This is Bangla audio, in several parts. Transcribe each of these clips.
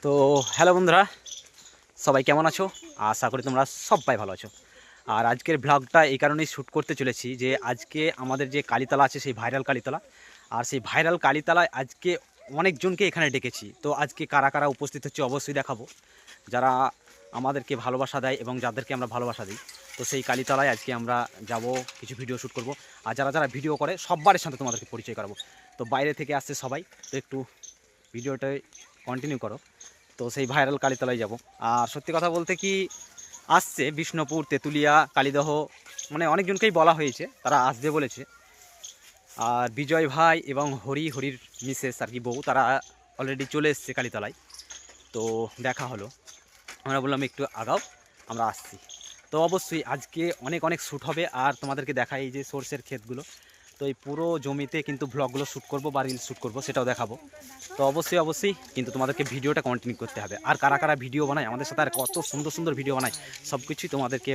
তো হ্যালো বন্ধুরা, সবাই কেমন আছো? আশা করি তোমরা সবাই ভালো আছো। আর আজকের ব্লগটা এই কারণেই শ্যুট করতে চলেছি যে আজকে আমাদের যে কালীতলা আছে, সেই ভাইরাল কালীতলা, আর সেই ভাইরাল কালীতলায় আজকে অনেকজনকে এখানে ডেকেছি। তো আজকে কারা কারা উপস্থিত হচ্ছে অবশ্যই দেখাবো, যারা আমাদেরকে ভালোবাসা দেয় এবং যাদেরকে আমরা ভালোবাসা দিই। তো সেই কালীতলায় আজকে আমরা যাব, কিছু ভিডিও শ্যুট করব। আর যারা যারা ভিডিও করে সবার সাথে তোমাদেরকে পরিচয় করাবো। তো বাইরে থেকে আসছে সবাই, তো একটু ভিডিওটাই কন্টিনিউ করো। তো সেই ভাইরাল কালীতলায় যাব। আর সত্যি কথা বলতে কি, আসছে বিষ্ণুপুর, তেঁতুলিয়া, কালীদহ, মানে অনেকজনকেই বলা হয়েছে, তারা আসবে বলেছে। আর বিজয় ভাই এবং হরির মিসেস আর কি বউ, তারা অলরেডি চলে এসছে কালীতলায়। তো দেখা হলো, আমরা বললাম একটু আগাও, আমরা আসছি। তো অবশ্যই আজকে অনেক অনেক শ্যুট হবে। আর তোমাদেরকে দেখাই এই যে সর্ষের ক্ষেতগুলো, তো এই পুরো জমিতে কিন্তু ব্লগগুলো শ্যুট করব বা রিলস শ্যুট করবো, সেটাও দেখাবো। তো অবশ্যই কিন্তু তোমাদেরকে ভিডিওটা কন্টিনিউ করতে হবে। আর কারা কারা ভিডিও বানায় আমাদের সাথে, আর কত সুন্দর সুন্দর ভিডিও বানায়, সব কিছুই তোমাদেরকে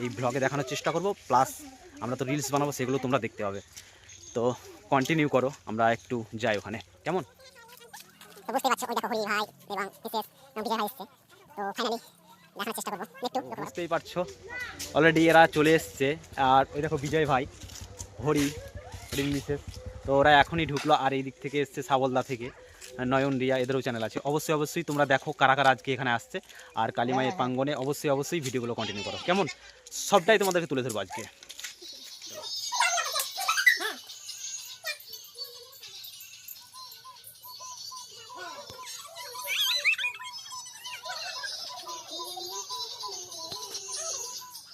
এই ব্লগে দেখানোর চেষ্টা করব। প্লাস আমরা তো রিলস বানাবো, সেগুলো তোমরা দেখতে হবে। তো কন্টিনিউ করো, আমরা একটু যাই ওখানে, কেমন? তো বুঝতে পারছো, ওই দেখো হরি ভাই এবং মিসেস বিজয় ভাই এসছে। তো ফাইনালি দেখানোর চেষ্টা করবো একটু। বুঝতেই পারছো অলরেডি এরা চলে এসছে। আর ওই দেখো বিজয় ভাই, হরির মিসেস, তো ওরা এখনই ঢুকলো। আর এই দিক থেকে এসছে সাবলদা থেকে নয়ন, রিয়া, এদেরও চ্যানেল আছে। অবশ্যই তোমরা দেখো কারা কারা আজকে এখানে আসছে। আর কালীমায়ের প্রাঙ্গণে অবশ্যই ভিডিওগুলো কন্টিনিউ করো, কেমন? সবটাই তোমাদেরকে তুলে ধরবো আজকে।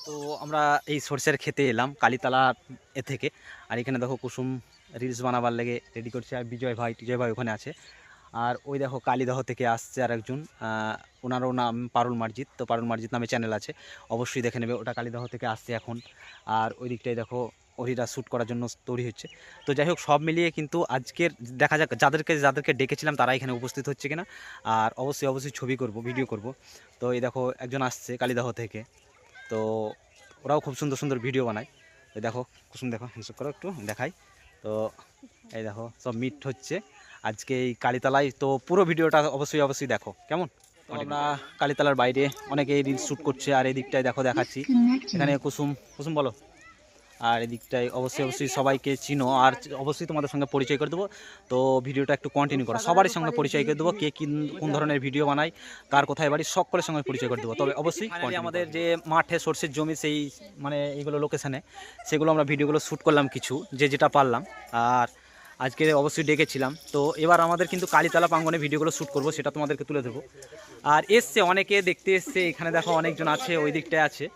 তো আমরা এই সরষের খেতে এলাম কালীতলা থেকে। আর এখানে দেখো কুসুম রিলস বানাবার লেগে রেডি করছে। আর টিজয় ভাই ওখানে আছে। আর ওই দেখো কালীদহ থেকে আসছে আর একজন, ওনারও নাম পারুল মার্জিত। তো পারুল মার্জিত নামে চ্যানেল আছে, অবশ্যই দেখে নেবে, ওটা কালীদহ থেকে আসছে এখন। আর ওই দিকটাই দেখো ওরিরা শ্যুট করার জন্য তৈরি হচ্ছে। তো যাই হোক, সব মিলিয়ে কিন্তু আজকের দেখা যাক যাদেরকে ডেকেছিলাম তারা এখানে উপস্থিত হচ্ছে কিনা। আর অবশ্যই ছবি করব, ভিডিও করব। তো এই দেখো একজন আসছে কালীদহ থেকে, তো ওরাও খুব সুন্দর সুন্দর ভিডিও বানায়। এই দেখো কুসুম, দেখো হ্যান্ডশেক করো, একটু দেখাই। তো এই দেখো সব মিট হচ্ছে আজকে এই কালীতলায়। তো পুরো ভিডিওটা অবশ্যই দেখো, কেমন? আমরা কালীতলার বাইরে অনেকে রিলস শ্যুট করছে। আর এই দিকটায় দেখো দেখাচ্ছি, এখানে কুসুম বলো। আর এদিকটায় অবশ্যই সবাইকে চিনো। আর অবশ্যই তোমাদের সঙ্গে পরিচয় করে দেবো। তো ভিডিওটা একটু কন্টিনিউ করো, সবারই সঙ্গে পরিচয় করে দেবো, কে কোন ধরনের ভিডিও বানায়, কার কোথায় বাড়ি, সকলের সঙ্গে পরিচয় করে দেবো। তবে অবশ্যই আমাদের যে মাঠে সর্ষের জমি, সেই মানে এইগুলো লোকেশানে, সেগুলো আমরা ভিডিওগুলো শ্যুট করলাম কিছু, যেটা পারলাম। আর আজকে অবশ্যই ডেকেছিলাম। তো এবার আমাদের কিন্তু কালীতলা প্রাঙ্গণে ভিডিওগুলো শ্যুট করবো, সেটা তোমাদেরকে তুলে দেবো। আর এসছে অনেকে দেখতে এসছে, এখানে দেখো অনেকজন আছে, ওই দিকটায় আছে।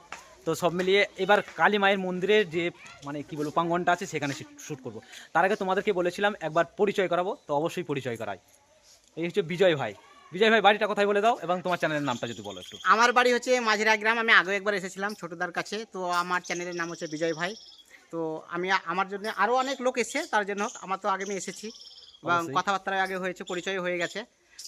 তো সব মিলিয়ে এবার কালী মায়ের মন্দিরের যে মানে কি বলবো প্রাঙ্গণটা আছে, সেখানে শ্যুট করব। তার আগে তোমাদেরকে বলেছিলাম একবার পরিচয় করাবো, তো অবশ্যই পরিচয় করাই। এই হচ্ছে বিজয় ভাই। বাড়িটা কোথায় বলে দাও, এবং তোমার চ্যানেলের নামটা যদি বলো একটু। আমার বাড়ি হচ্ছে মাঝেরা গ্রাম। আমি আগে একবার এসেছিলাম ছোটদার কাছে। তো আমার চ্যানেলের নাম হচ্ছে বিজয় ভাই। তো আমি আমার জন্য আরও অনেক লোক এসছে, তার জন্য আমার তো আগে আমি এসেছি এবং কথাবার্তা আগে হয়েছে, পরিচয় হয়ে গেছে।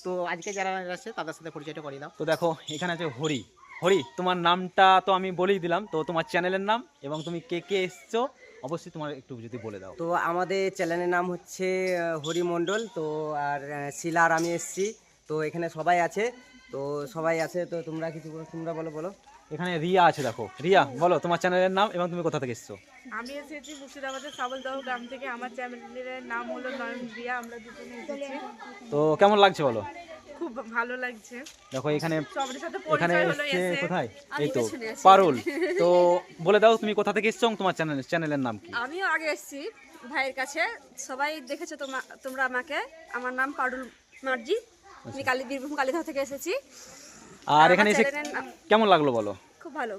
তো আজকে যারা আছে তাদের সাথে পরিচয়টা করিয়ে দাও। তো দেখো এখানে আছে হরি, তোমার নামটা তো আমি বলেই দিলাম। তো তোমার চ্যানেলের নাম এবং তুমি কে এসছো অবশ্যই তোমার একটু যদি বলে দাও। তো আমাদের চ্যানেলের নাম হচ্ছে হরি মণ্ডল। তো আর শিলা আর আমি এসছি। তো এখানে সবাই আছে। তো তোমরা বলো। এখানে রিয়া আছে, দেখো রিয়া বলো তোমার চ্যানেলের নাম এবং তুমি কোথা থেকে এসছো। আমি এসেছি মুর্শিদাবাদের সাবলদহ গ্রাম থেকে। আমার চ্যানেলের নাম হলো নয়ন রিয়া। আমরা দুজনে এসেছি। তো কেমন লাগছে বলো? খুব ভালো লাগছে। দেখো এখানে সবার সাথে এখানে পরিচয় হলো। এসছে এসে কোথায়, এই তো পারুল। তো বলে দাও তুমি কোথা থেকে এসছো এবং তোমার চ্যানেলের নাম কি? আমিও আগে এসেছি ভাইয়ের কাছে। সবাই দেখেছো তোমরা আমাকে। আমার নাম পারুল মার্জি। আমি বীরভূম কালীদহ থেকে এসেছি। আর এখানে এসে কেমন লাগলো বলো? খুব ভালো।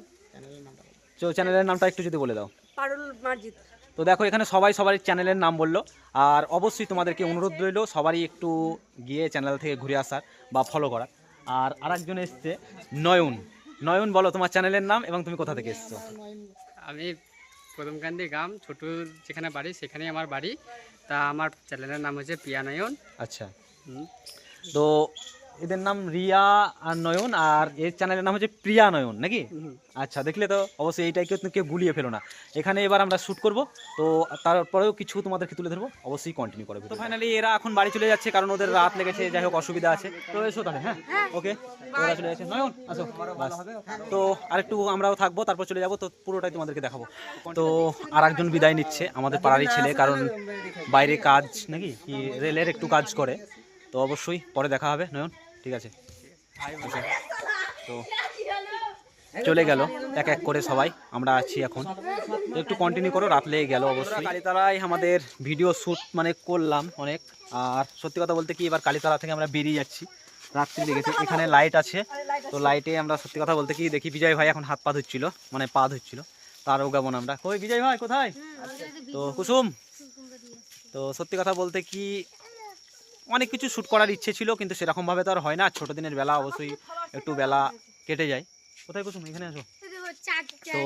চ্যানেলের নামটা একটু যদি বলে দাও। পারুল মার্জিত। তো দেখো এখানে সবাই চ্যানেলের নাম বললো। আর অবশ্যই তোমাদেরকে অনুরোধ রইল সবারই একটু গিয়ে চ্যানেল থেকে ঘুরে আসার বা ফলো করার। আর আরেকজন এসছে নয়ন, বলো তোমার চ্যানেলের নাম এবং তুমি কোথা থেকে এসছো। আমি প্রথমকান্দি গ্রাম, ছোট যেখানে বাড়ি সেখানেই আমার বাড়ি। তা আমার চ্যানেলের নাম হচ্ছে পিয়া নয়ন। আচ্ছা, তো এদের নাম রিয়া আর নয়ন, আর এর চ্যানেলের নাম হচ্ছে প্রিয়া নয়ন নাকি? আচ্ছা, দেখলে তো অবশ্যই এইটাকে কেউ গুলিয়ে ফেলো না। এখানে এবার আমরা শ্যুট করব, তো তারপরেও কিছু তোমাদেরকে তুলে ধরবো, অবশ্যই কন্টিনিউ করবে। তো ফাইনালি এরা এখন বাড়ি চলে যাচ্ছে, কারণ ওদের রাত লেগেছে, যাই হোক অসুবিধা আছে। তো এসো তাহলে, হ্যাঁ ওকে, ওরা চলে যাচ্ছে। নয়ন আসো, বাস। তো আরেকটু আমরাও থাকবো, তারপর চলে যাবো, তো পুরোটাই তোমাদেরকে দেখাবো। তো আর একজন বিদায় নিচ্ছে, আমাদের পাড়ারই ছেলে, কারণ বাইরে কাজ নাকি কি রেলের একটু কাজ করে, তো অবশ্যই পরে দেখা হবে। নয়ন ঠিক আছে, আচ্ছা। তো চলে গেল এক এক করে সবাই, আমরা আছি এখন, তো একটু কন্টিনিউ করো, রাত লেগে গেল অবশ্যই। কালীতলায় আমাদের ভিডিও শ্যুট মানে করলাম অনেক, আর সত্যি কথা বলতে কি এবার কালীতলা থেকে আমরা বেরিয়ে যাচ্ছি, রাত্রি লেগেছে। এখানে লাইট আছে, তো লাইটে আমরা সত্যি কথা বলতে কি দেখি বিজয় ভাই এখন হাত পা ধুচ্ছিল, মানে পা ধুচ্ছিল, তারও গাবো আমরা। কই বিজয় ভাই কোথায়? তো কুসুম, তো সত্যি কথা বলতে কি অনেক কিছু শ্যুট করার ইচ্ছে ছিল, কিন্তু সেরকমভাবে তো আর হয় না, ছোটো দিনের বেলা অবশ্যই একটু বেলা কেটে যায়। কোথায় কুসুম? এখানে আসো। তো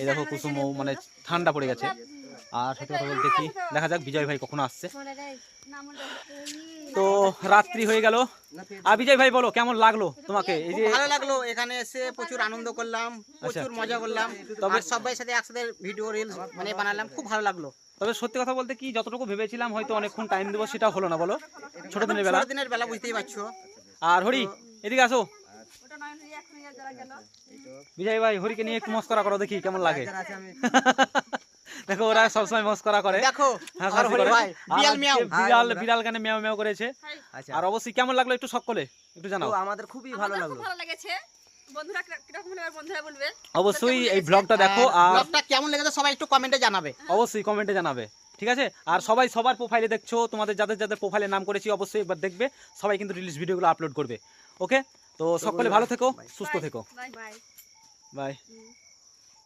এই দেখো কুসুম মানে ঠান্ডা পড়ে গেছে, আর সত্যি কথা বলতে কি দেখা যাক বিজয় ভাই কখনো আসছে। তো রাত্রি হয়ে গেল, আর বিজয় ভাই বলো কেমন লাগলো তোমাকে? এই যে ভালো লাগলো, এখানে এসে প্রচুর আনন্দ করলাম, প্রচুর মজা করলাম, তবে সবাই সাথে একসাথে ভিডিও রিলস মানে বানালাম, খুব ভালো লাগলো। তবে সত্যি কথা বলতে কি যতটুকু ভেবেছিলাম হয়তো অনেকক্ষণ টাইম দেবো, সেটা হলো না, বলো ছোট দিনের বেলা বুঝতেই পারছো। আর হরি এদিকে আসো, ওটা নয়ন রিয়া এখন যারা গেল বিজয় ভাই হরিকে নিয়ে একটু মস্করা করো, দেখি কেমন লাগে। দেখো ওরা সবসময় মস্করা করে, দেখো হাসাহাসি হরি করে। ভাই, আর বিড়াল আজকে মিয়াও। বিড়াল গানে ম্যাও ম্যাও করেছে। আচ্ছা, আর অবশ্যই কেমন লাগলো একটু সকলে একটু জানাও। তো আমাদের খুবই ভালো আমাদের লাগলো। খুব ভালো লেগেছে। বন্ধুরা কিরকম হলো এবার বন্ধুরা বলবে। অবশ্যই এই ব্লগটা দেখো, আর ব্লগটা কেমন লেগেছে সবাই একটু কমেন্টে জানাবে। অবশ্যই কমেন্টে জানাবে, ঠিক আছে? আর সবাই সবার প্রোফাইলে দেখছো, তোমাদের যাদের যাদের প্রোফাইলে নাম করেছি অবশ্যই এবার দেখবে, সবাই কিন্তু রিলিজ ভিডিওগুলো আপলোড করবে। ওকে, তো সকলে ভালো থেকো, সুস্থ থেকো, বাই বাই। বাই।